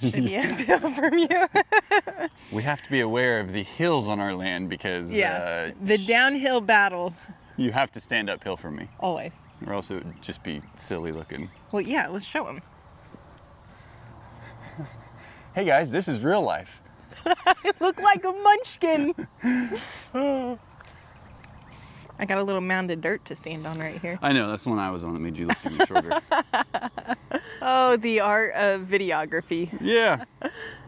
should be uphill from you. We have to be aware of the hills on our land because the downhill battle. You have to stand uphill from me. Always. Or else it would just be silly looking. Well, yeah, let's show them. Hey guys, this is real life. I look like a munchkin. I got a little mound of dirt to stand on right here. I know, that's the one I was on that made you look even shorter. Oh, the art of videography. Yeah.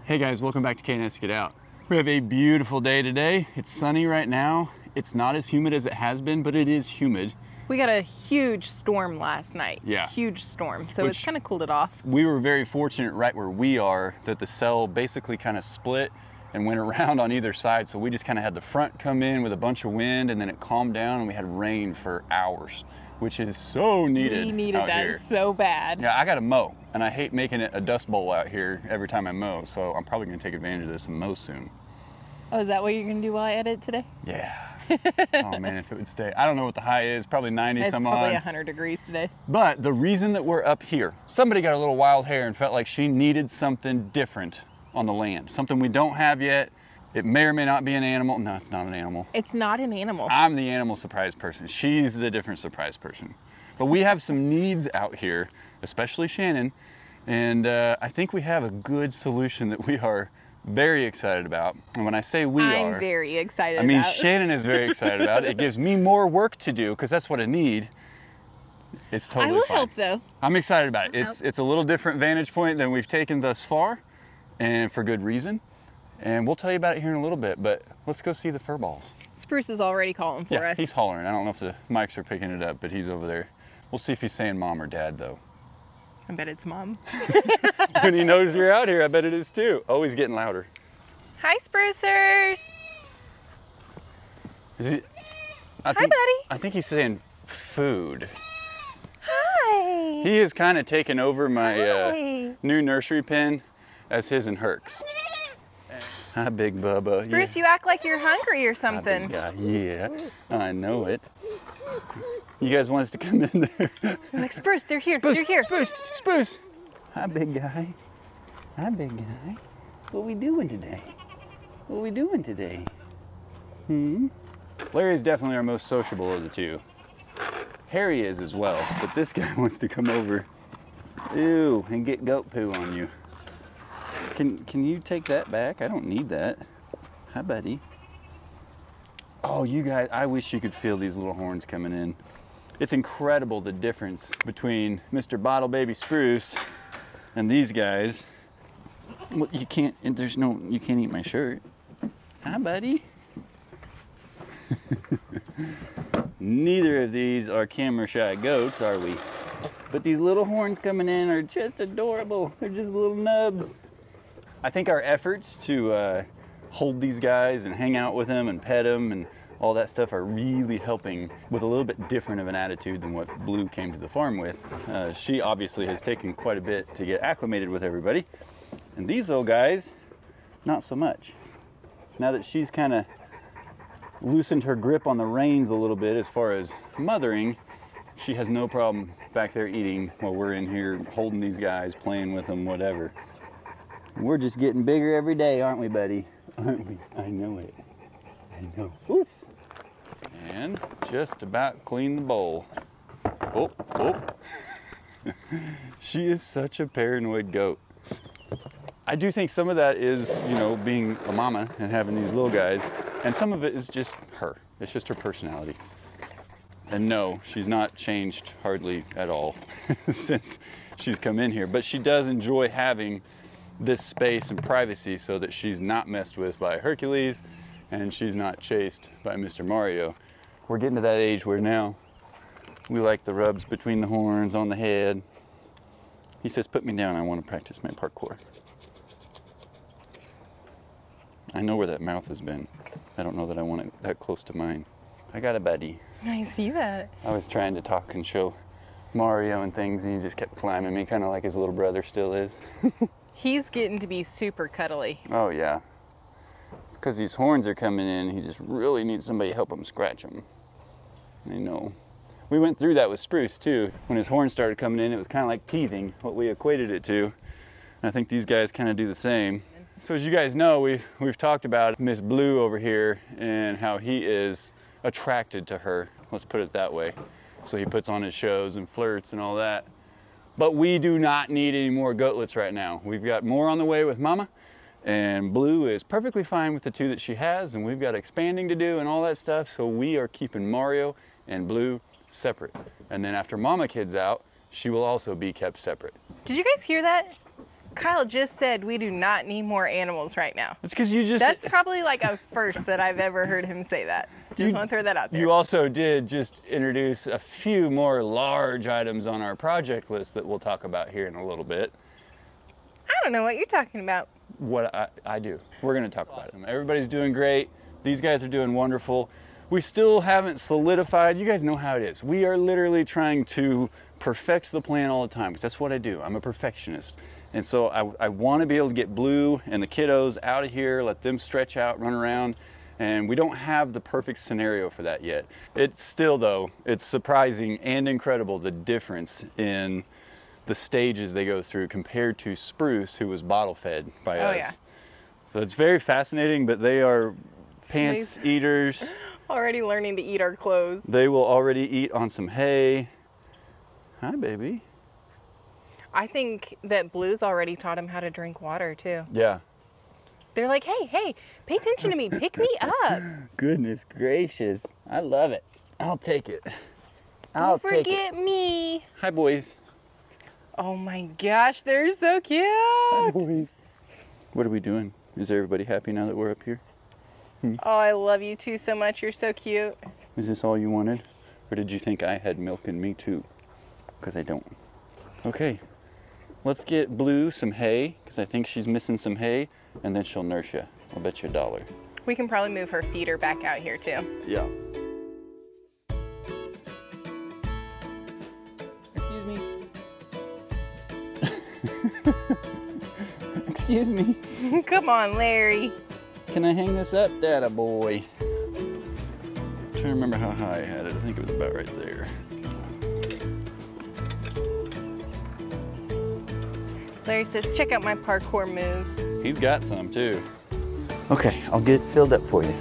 Hey guys, welcome back to K&S Get Out. We have a beautiful day today. It's sunny right now. It's not as humid as it has been, but it is humid. We got a huge storm last night. Yeah. Huge storm. So it's kind of cooled it off. We were very fortunate right where we are that the cell basically kind of split and went around on either side. So we just kind of had the front come in with a bunch of wind and then it calmed down and we had rain for hours, which is so needed. We needed out that here. so bad. Yeah, I got to mow and I hate making it a dust bowl out here every time I mow. So I'm probably going to take advantage of this and mow soon. Oh, is that what you're going to do while I edit today? Yeah. Oh man, if it would stay. I don't know what the high is, probably 90 some odd. It's probably 100 degrees today. But the reason that we're up here, somebody got a little wild hair and felt like she needed something different on the land. Something we don't have yet. It may or may not be an animal. No, it's not an animal. It's not an animal. I'm the animal surprise person. She's the different surprise person. But we have some needs out here, especially Shannon. And I think we have a good solution that we are very excited about. And when I say I'm very excited I mean, about. Shannon is very excited about it. It gives me more work to do because that's what I need. It's totally I will fine. help though. I'm excited about it. It's a little different vantage point than we've taken thus far, and for good reason. And we'll tell you about it here in a little bit, but let's go see the fur balls. Spruce is already calling for us. He's hollering. I don't know if the mics are picking it up, but he's over there. We'll see if he's saying mom or dad though. I bet it's mom. When he knows you're out here, I bet it is too. Oh, he's getting louder. Hi, sprucers. Is he? Hi, buddy. I think he's saying food. Hi. He has kind of taken over my new nursery pen as his and Herc's. Hi, Big Bubba. Spruce, you act like you're hungry or something. Yeah, I know it. You guys want us to come in there? He's like, Spruce, they're here. Spruce, they're here. Spruce. Hi, big guy. Hi, big guy. What we doing today? What we doing today? Larry's definitely our most sociable of the two. Harry is as well, but this guy wants to come over. Ew, and get goat poo on you. Can you take that back? I don't need that. Hi, buddy. Oh, you guys, I wish you could feel these little horns coming in. It's incredible the difference between Mr. Bottle Baby Spruce and these guys. Well, you can't eat my shirt. Hi, buddy. Neither of these are camera shy goats, are we? But these little horns coming in are just adorable. They're just little nubs. I think our efforts to hold these guys and hang out with them and pet them and all that stuff are really helping with a little bit different of an attitude than what Blue came to the farm with. She obviously has taken quite a bit to get acclimated with everybody. And these little guys, not so much. Now that she's kind of loosened her grip on the reins a little bit as far as mothering, she has no problem back there eating while we're in here holding these guys, playing with them, whatever. We're just getting bigger every day, aren't we, buddy? Aren't we? I know it. I know. Oops. And just about clean the bowl. Oh. She is such a paranoid goat. I do think some of that is, you know, being a mama and having these little guys, and some of it is just her. It's just her personality. And no, she's not changed hardly at all since she's come in here, but she does enjoy having this space and privacy so that she's not messed with by Hercules and she's not chased by Mr. Mario. We're getting to that age where now we like the rubs between the horns, on the head. He says, put me down, I want to practice my parkour. I know where that mouth has been. I don't know that I want it that close to mine. I got a buddy. I see that. I was trying to talk and show Mario and things, and he just kept climbing me, kind of like his little brother still is. He's getting to be super cuddly. Oh, yeah. It's because these horns are coming in. He just really needs somebody to help him scratch them. I know. We went through that with Spruce, too. When his horns started coming in, it was kind of like teething, what we equated it to. I think these guys kind of do the same. So as you guys know, we've talked about Miss Blue over here and how he is attracted to her. Let's put it that way. So he puts on his shows and flirts and all that. But we do not need any more goatlets right now. We've got more on the way with Mama, and Blue is perfectly fine with the 2 that she has, and we've got expanding to do and all that stuff, so we are keeping Mario and Blue separate. And then after Mama Kid's out, she will also be kept separate. Did you guys hear that? Kyle just said we do not need more animals right now. It's because you just... That's probably like a first that I've ever heard him say that. Just want to throw that out there. You also did just introduce a few more large items on our project list that we'll talk about here in a little bit. I don't know what you're talking about. What I do. We're going to talk about it. Everybody's doing great. These guys are doing wonderful. We still haven't solidified. You guys know how it is. We are literally trying to perfect the plan all the time, because that's what I do. I'm a perfectionist. And so I want to be able to get Blue and the kiddos out of here, let them stretch out, run around, and we don't have the perfect scenario for that yet. It's still, though, it's surprising and incredible the difference in the stages they go through compared to Spruce, who was bottle fed by us. Yeah. So it's very fascinating, but they are pants eaters. Already learning to eat our clothes. They will already eat on some hay. Hi, baby. I think that Blue's already taught him how to drink water too. Yeah. They're like, hey, pay attention to me, pick me up. Goodness gracious. I love it. I'll take it. I'll Don't take it. forget me. Hi, boys. Oh my gosh, they're so cute. Hi, boys. What are we doing? Is everybody happy now that we're up here? Oh, I love you two so much. You're so cute. Is this all you wanted? Or did you think I had milk in me too? Because I don't. Okay. Let's get Blue some hay, because I think she's missing some hay, and then she'll nurse you. I'll bet you $1. We can probably move her feeder back out here too. Yeah. Excuse me. Excuse me. Come on, Larry. Can I hang this up? Data boy. I'm trying to remember how high I had it. I think it was about right there. Larry says, check out my parkour moves. He's got some too. Okay, I'll get it filled up for you.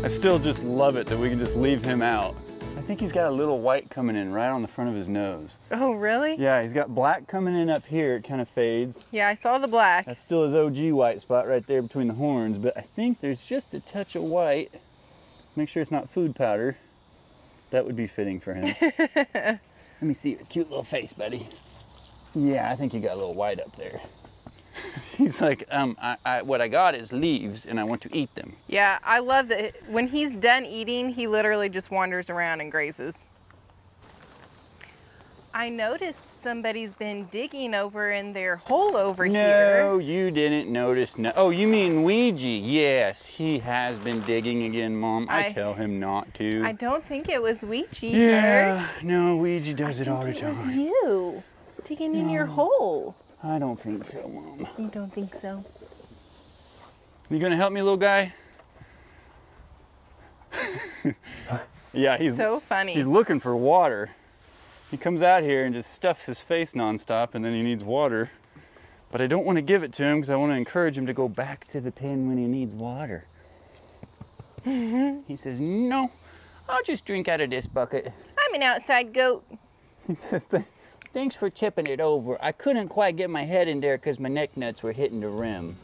I still just love it that we can just leave him out. I think he's got a little white coming in right on the front of his nose. Oh, really? Yeah, he's got black coming in up here. It kind of fades. Yeah, I saw the black. That's still his OG white spot right there between the horns, but I think there's just a touch of white. Make sure it's not food powder. That would be fitting for him. Let me see your cute little face, buddy. Yeah, I think you got a little white up there. He's like, what I got is leaves and I want to eat them. Yeah, I love that when he's done eating, he literally just wanders around and grazes. I noticed somebody's been digging over in their hole over here. No, you didn't notice. No. Oh, you mean Ouija? Yes, he has been digging again, Mom. I tell him not to. I don't think it was Ouija. Yeah, no, Ouija does it all the time. It was you digging in your hole. I don't think so, Mom. You don't think so? You gonna help me, little guy? Yeah, he's so funny. He's looking for water. He comes out here and just stuffs his face nonstop, and then he needs water. But I don't want to give it to him because I want to encourage him to go back to the pen when he needs water. He says, no, I'll just drink out of this bucket. I'm an outside goat. He says, thanks for tipping it over. I couldn't quite get my head in there because my neck nuts were hitting the rim.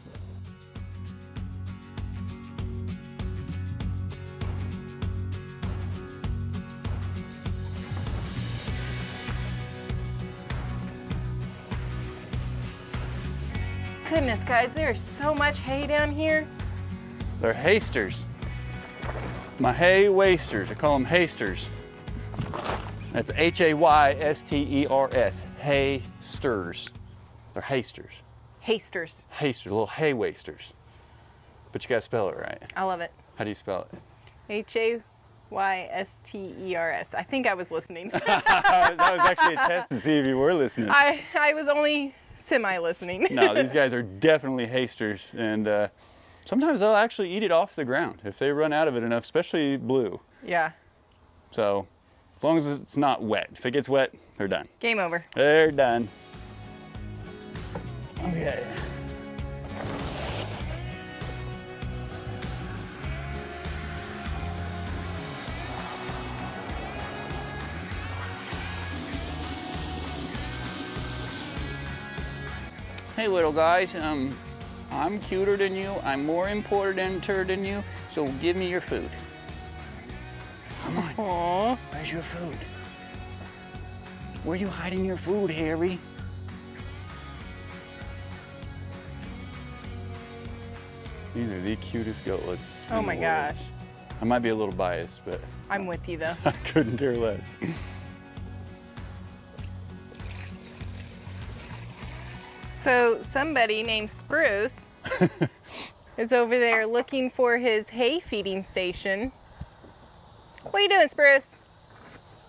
Goodness, guys, there's so much hay down here. They're hasters. My hay wasters. I call them hasters. That's H-A-Y-S-T-E-R-S. Hay stirs. They're hasters. Hasters. Hasters, little hay wasters. But you gotta spell it right. I love it. How do you spell it? H-A-Y-S-T-E-R-S. I think I was listening. That was actually a test to see if you were listening. I was only semi-listening. No, these guys are definitely hasters, and sometimes they'll actually eat it off the ground if they run out of it enough, especially Blue. Yeah. So, as long as it's not wet. If it gets wet, they're done. Game over. They're done. Okay. Hey little guys, I'm cuter than you, I'm more important than you, so give me your food. Come on. Aww. Where's your food? Where are you hiding your food, Harry? These are the cutest goatlets. Oh my gosh. I might be a little biased, but I'm with you though. I couldn't care less. So somebody named Spruce is over there looking for his hay feeding station. What are you doing, Spruce?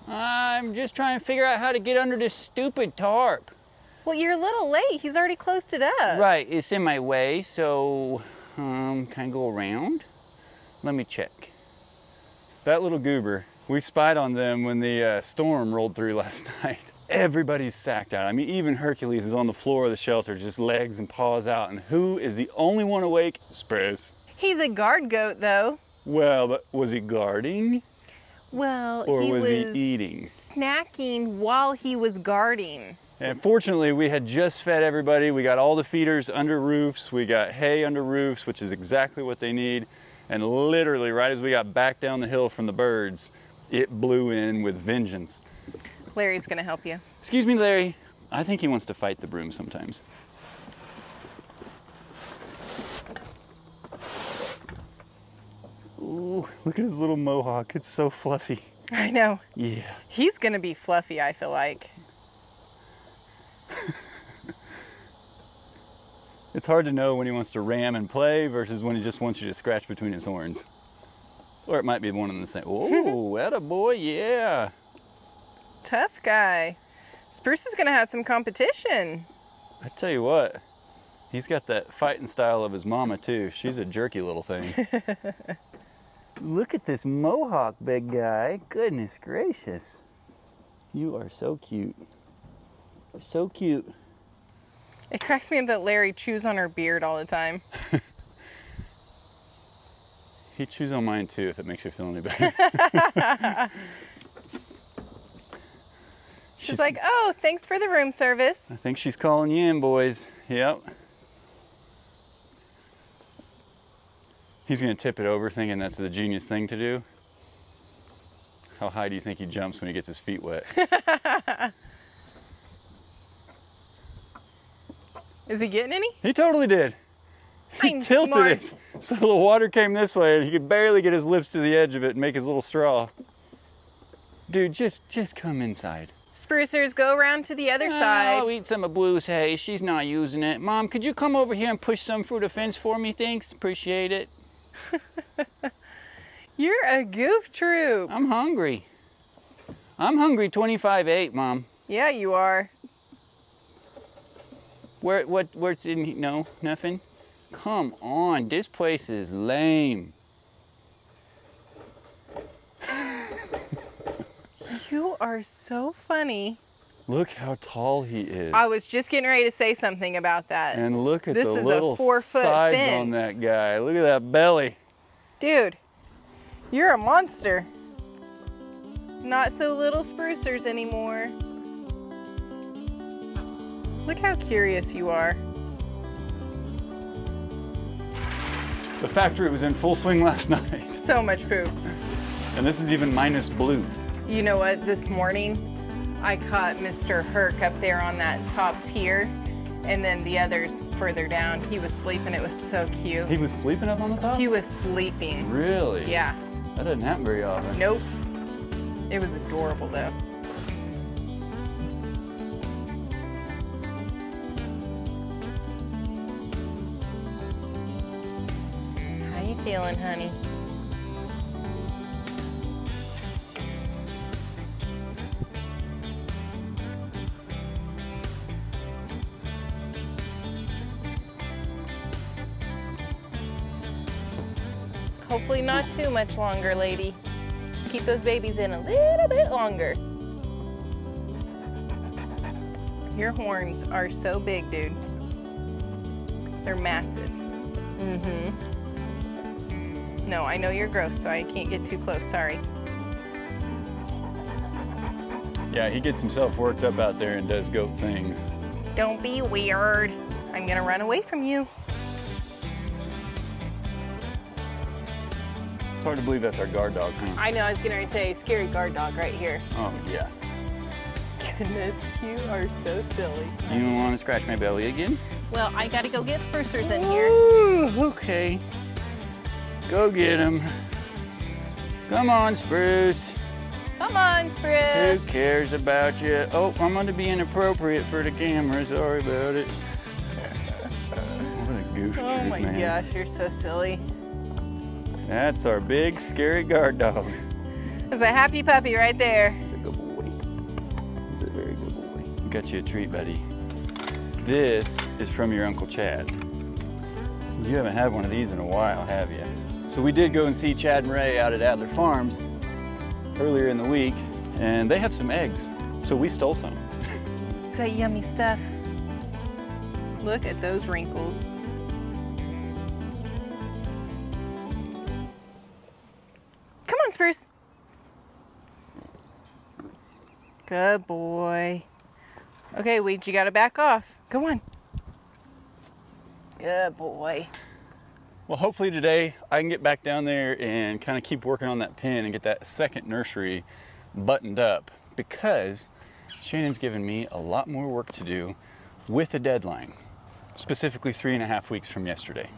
I'm just trying to figure out how to get under this stupid tarp. Well, you're a little late. He's already closed it up. Right, it's in my way, so can I go around? Let me check. That little goober, we spied on them when the storm rolled through last night. Everybody's sacked out. I mean, even Hercules is on the floor of the shelter, just legs and paws out. And who is the only one awake? Spruce. He's a guard goat, though. Well, but was he guarding? Well, or he was he eating? Snacking while he was guarding. And fortunately, we had just fed everybody. We got all the feeders under roofs. We got hay under roofs, which is exactly what they need. And literally, right as we got back down the hill from the birds, it blew in with vengeance. Larry's gonna help you. Excuse me, Larry. I think he wants to fight the broom sometimes. Ooh, look at his little mohawk. It's so fluffy. I know. Yeah. He's gonna be fluffy, I feel like. It's hard to know when he wants to ram and play versus when he just wants you to scratch between his horns. Or it might be one and the same. Oh, attaboy, yeah. Tough guy. Spruce is gonna have some competition. I tell you what, he's got that fighting style of his mama too. She's a jerky little thing. Look at this mohawk, big guy. Goodness gracious. You are so cute. So cute. It cracks me up that Larry chews on her beard all the time. He chews on mine too, if it makes you feel any better. She's like, oh, thanks for the room service. I think she's calling you in, boys. Yep. He's gonna tip it over thinking that's the genius thing to do. How high do you think he jumps when he gets his feet wet? Is he getting any? He totally did. He tilted it so the water came this way and he could barely get his lips to the edge of it and make his little straw. Dude, just come inside. Sprucers, go around to the other side. I'll eat some of Blue's hay. She's not using it. Mom, could you come over here and push some through the fence for me? Thanks. Appreciate it. You're a goof troop. I'm hungry. I'm hungry 25/8, Mom. Yeah, you are. What's in, no, nothing? Come on, this place is lame. You are so funny. Look how tall he is. I was just getting ready to say something about that. And look at This the is a little 4-foot sides fence. on that guy. Look at that belly. Dude, you're a monster. Not so little sprucers anymore. Look how curious you are. The factory was in full swing last night. So much poop. And this is even minus Blue. You know what, this morning, I caught Mr. Herc up there on that top tier, and then the others further down. He was sleeping, it was so cute. He was sleeping up on the top? He was sleeping. Really? Yeah. That doesn't happen very often. Nope. It was adorable though. How you feeling, honey? Hopefully not too much longer, lady. Just keep those babies in a little bit longer. Your horns are so big, dude. They're massive. No, I know you're gross, so I can't get too close, sorry. Yeah, he gets himself worked up out there and does goat things. Don't be weird. I'm gonna run away from you. It's hard to believe that's our guard dog, huh? I know, I was gonna say scary guard dog right here. Oh, yeah. Goodness, you are so silly. You want to scratch my belly again? Well, I gotta go get sprucers in here. Ooh, okay. Go get him. Come on, Spruce. Come on, Spruce. Who cares about you? Oh, I'm going to be inappropriate for the camera. Sorry about it. What a goof Oh troop, my man. gosh, you're so silly. That's our big, scary guard dog. There's a happy puppy right there. He's a good boy. He's a very good boy. Got you a treat, buddy. This is from your Uncle Chad. You haven't had one of these in a while, have you? So we did go and see Chad and Ray out at Adler Farms earlier in the week, and they have some eggs, so we stole some. It's that yummy stuff. Look at those wrinkles. Come on, Spruce. Good boy. Okay, Weed, you gotta back off. Come on. Good boy. Well, hopefully today I can get back down there and kind of keep working on that pen and get that second nursery buttoned up, because Shannon's given me a lot more work to do with a deadline, specifically 3.5 weeks from yesterday.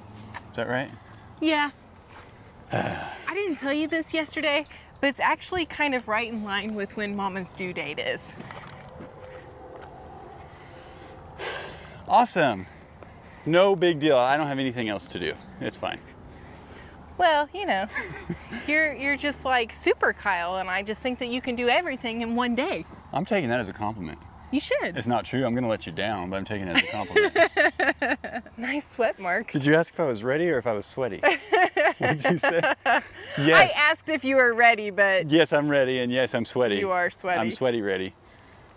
Is that right? Yeah. I didn't tell you this yesterday, but it's actually kind of right in line with when Mama's due date is. Awesome. No big deal. I don't have anything else to do. It's fine. Well, you know, you're just like Super Kyle, and I just think that you can do everything in one day. I'm taking that as a compliment. You should. It's not true. I'm going to let you down, but I'm taking it as a compliment. Nice sweat marks. Did you ask if I was ready or if I was sweaty? What did you say? Yes. I asked if you were ready, but... Yes, I'm ready, and yes, I'm sweaty. You are sweaty. I'm sweaty ready.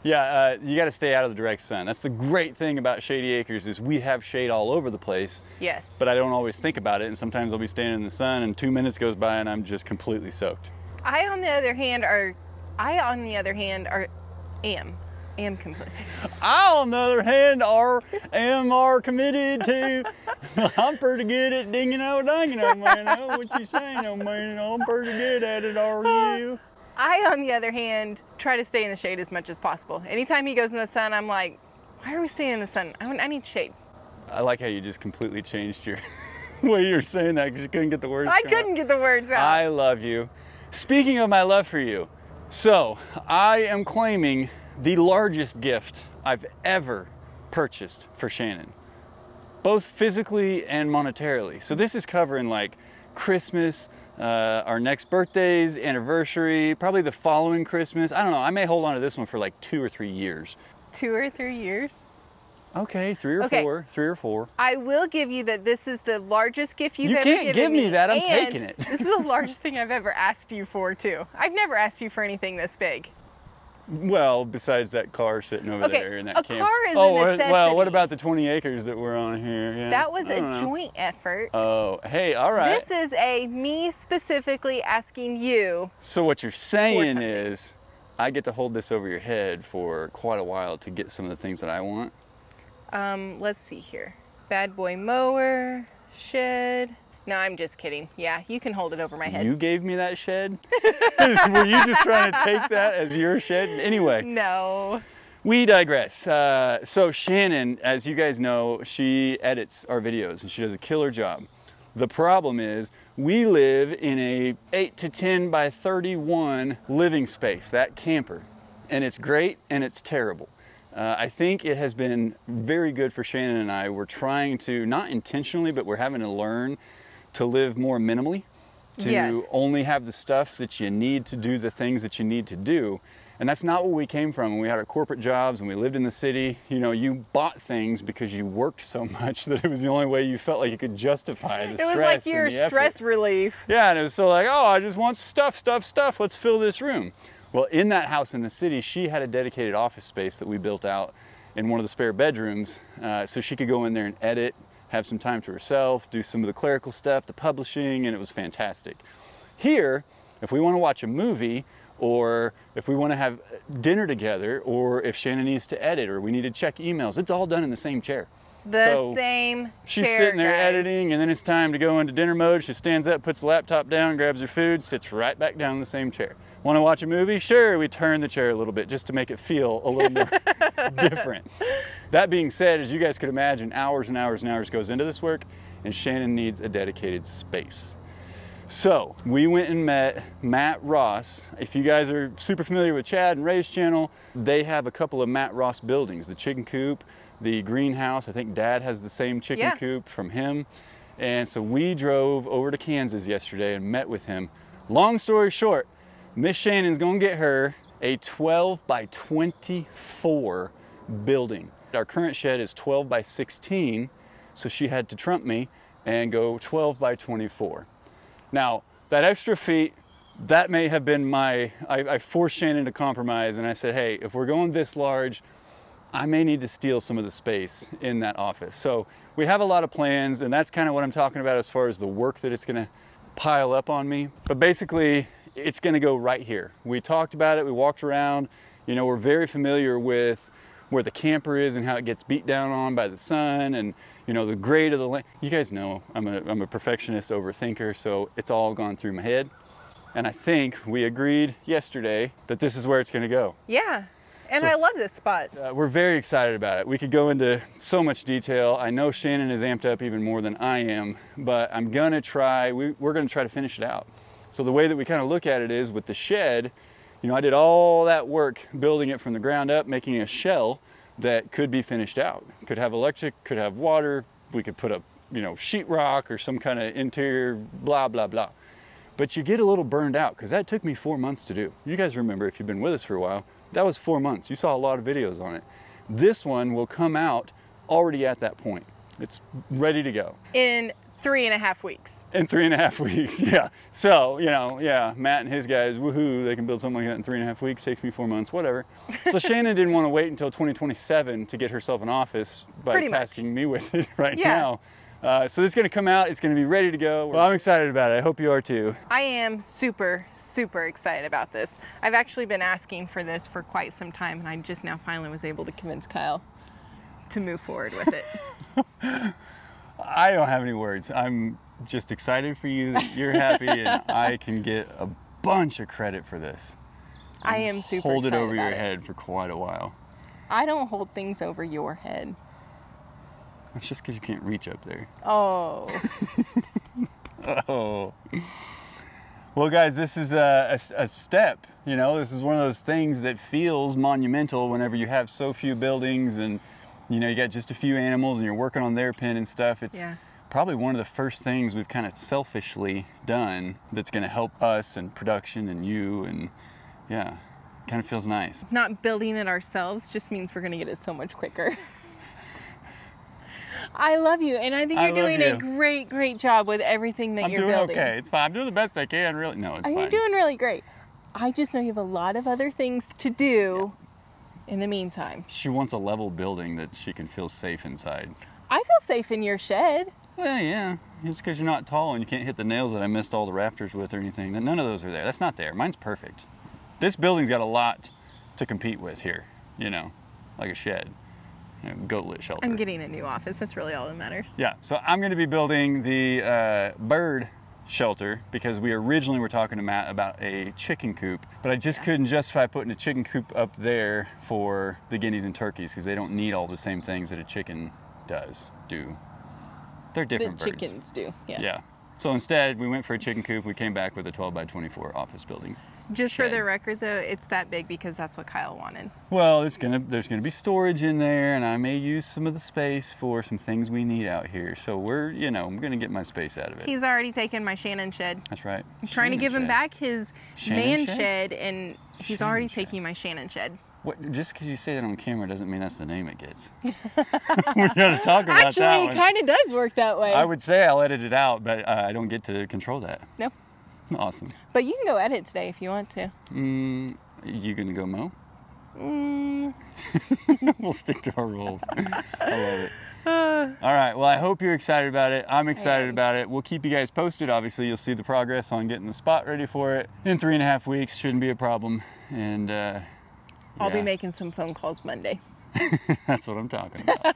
Yeah, you got to stay out of the direct sun. That's the great thing about Shady Acres, is we have shade all over the place. Yes. But I don't always think about it, and sometimes I'll be standing in the sun and 2 minutes goes by and I'm just completely soaked. I, on the other hand, am completely. I, on the other hand, are committed to. I'm pretty good at dinging out, danging out, man. I know what you saying, oh man. I'm pretty good at it, are you? I, on the other hand, try to stay in the shade as much as possible. Anytime he goes in the sun, I'm like, why are we staying in the sun? I need shade. I like how you just completely changed your way you were saying that because you couldn't get the words out. I couldn't get the words out. I love you. Speaking of my love for you, so I am claiming the largest gift I've ever purchased for Shannon, both physically and monetarily. So this is covering like Christmas, our next birthdays, anniversary, probably the following Christmas. I don't know, I may hold on to this one for like 2 or 3 years. 2 or 3 years? Okay, 3 or 4, 3 or 4. I will give you that this is the largest gift you've ever given me. You can't give me that, I'm taking it. This is the largest thing I've ever asked you for too. I've never asked you for anything this big. Well, besides that car sitting over there in that camp. Car is a necessity. Well, what about the 20 acres that we're on here? Yeah, that was a joint effort. Oh, hey, all right. This is me specifically asking you. So what you're saying is, I get to hold this over your head for quite a while to get some of the things that I want? Let's see here. Bad boy mower, shed. No, I'm just kidding. Yeah, you can hold it over my head. You gave me that shed? Were you just trying to take that as your shed? Anyway. No. We digress. So Shannon, as you guys know, she edits our videos and she does a killer job. The problem is we live in a 8 to 10 by 31 living space, that camper. And it's great and it's terrible. I think it has been very good for Shannon and I. We're trying to, not intentionally, but we're having to learn to live more minimally, to only have the stuff that you need to do the things that you need to do. And that's not where we came from. When we had our corporate jobs and we lived in the city, you know, you bought things because you worked so much that it was the only way you felt like you could justify the stress and the effort. It was like your stress relief. Yeah, and it was so like, oh, I just want stuff, let's fill this room. Well, in that house in the city, she had a dedicated office space that we built out in one of the spare bedrooms, so she could go in there and edit have some time to herself, do some of the clerical stuff, the publishing, and it was fantastic. Here, if we want to watch a movie, or if we want to have dinner together, or if Shannon needs to edit, or we need to check emails, it's all done in the same chair. Same She's chair, sitting there guys. editing, and then it's time to go into dinner mode. She stands up, puts the laptop down, grabs her food, sits right back down in the same chair. Want to watch a movie? Sure, we turn the chair a little bit just to make it feel a little more different. That being said, as you guys could imagine, hours and hours and hours goes into this work, and Shannon needs a dedicated space. So we went and met Matt Ross. If you guys are super familiar with Chad and Ray's channel, they have a couple of Matt Ross buildings, the chicken coop, the greenhouse. I think Dad has the same chicken coop from him. And so we drove over to Kansas yesterday and met with him. Long story short, Miss Shannon's gonna get her a 12 by 24 building. Our current shed is 12 by 16, so she had to trump me and go 12 by 24. Now, that extra feet, that may have been I forced Shannon to compromise, and I said, hey, if we're going this large, I may need to steal some of the space in that office. So we have a lot of plans, and that's kind of what I'm talking about as far as the work that it's gonna pile up on me. But basically, it's gonna go right here. We talked about it, we walked around. You know, we're very familiar with where the camper is and how it gets beat down on by the sun, and you know, the grade of the land. You guys know I'm a perfectionist overthinker, so it's all gone through my head. And I think we agreed yesterday that this is where it's gonna go. Yeah, and So, I love this spot. We're very excited about it. We could go into so much detail. I know Shannon is amped up even more than I am, but I'm gonna try, we're gonna try to finish it out. So the way that we kind of look at it is with the shed, you know, I did all that work building it from the ground up, making a shell that could be finished out. Could have electric, could have water, we could put up, you know, sheetrock or some kind of interior, blah, blah, blah. But you get a little burned out because that took me 4 months to do. You guys remember, if you've been with us for a while, that was 4 months. You saw a lot of videos on it. This one will come out already at that point. It's ready to go. In 3.5 weeks. In 3.5 weeks, yeah. So, you know, yeah, Matt and his guys, woohoo, they can build something like that in 3.5 weeks, takes me 4 months, whatever. So Shannon didn't want to wait until 2027 to get herself an office by tasking me with it right now. So it's gonna come out, it's gonna be ready to go. Well, I'm excited about it. I hope you are too. I am super, super excited about this. I've actually been asking for this for quite some time, and I just now finally was able to convince Kyle to move forward with it. I don't have any words. I'm just excited for you that you're happy, and I can get a bunch of credit for this. I am super excited. Hold it over your head for quite a while. I don't hold things over your head. That's just because you can't reach up there. Oh. Oh. Well, guys, this is a step. You know, this is one of those things that feels monumental whenever you have so few buildings and, you know, you got just a few animals and you're working on their pen and stuff. It's probably one of the first things we've kind of selfishly done that's going to help us and production and you, and yeah, kind of feels nice. Not building it ourselves just means we're going to get it so much quicker. I love you, and I think you're doing a great, great job with everything that you're building. I'm doing okay. It's fine. I'm doing the best I can, really. No, it's fine. You're doing really great. I just know you have a lot of other things to do in the meantime. She wants a level building that she can feel safe inside. I feel safe in your shed. Well, yeah. It's because you're not tall and you can't hit the nails that I missed all the rafters with or anything. None of those are there. That's not there. Mine's perfect. This building's got a lot to compete with here, you know, like a shed. Goat-lit shelter. I'm getting a new office. That's really all that matters. Yeah, so I'm going to be building the bird shelter because we originally were talking to Matt about a chicken coop, but I just couldn't justify putting a chicken coop up there for the guineas and turkeys because they don't need all the same things that a chicken do. They're different birds. Chickens do, yeah. Yeah. So instead, we went for a chicken coop. We came back with a 12 by 24 office building. Just for the record, though, it's that big because that's what Kyle wanted. Well, there's gonna be storage in there, and I may use some of the space for some things we need out here. So we're, you know, I'm gonna get my space out of it. He's already taken my Shannon shed. That's right. I'm trying to give him back his man shed, and he's already taking my Shannon shed. What? Just because you say that on camera doesn't mean that's the name it gets. We're gonna talk about that one. Actually, it kind of does work that way. I would say I'll edit it out, but I don't get to control that. No. Awesome. But you can go edit today if you want to. You gonna go mow? We'll stick to our rules. I love it. All right, well, I hope you're excited about it. I'm excited about it. We'll keep you guys posted. Obviously, you'll see the progress on getting the spot ready for it. In 3.5 weeks, shouldn't be a problem. And I'll be making some phone calls Monday. That's what I'm talking about.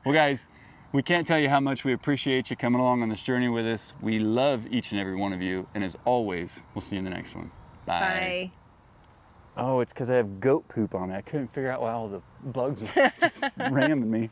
Well, guys, we can't tell you how much we appreciate you coming along on this journey with us. We love each and every one of you. And as always, we'll see you in the next one. Bye. Bye. Oh, it's because I have goat poop on it. I couldn't figure out why all the bugs were just ramming me.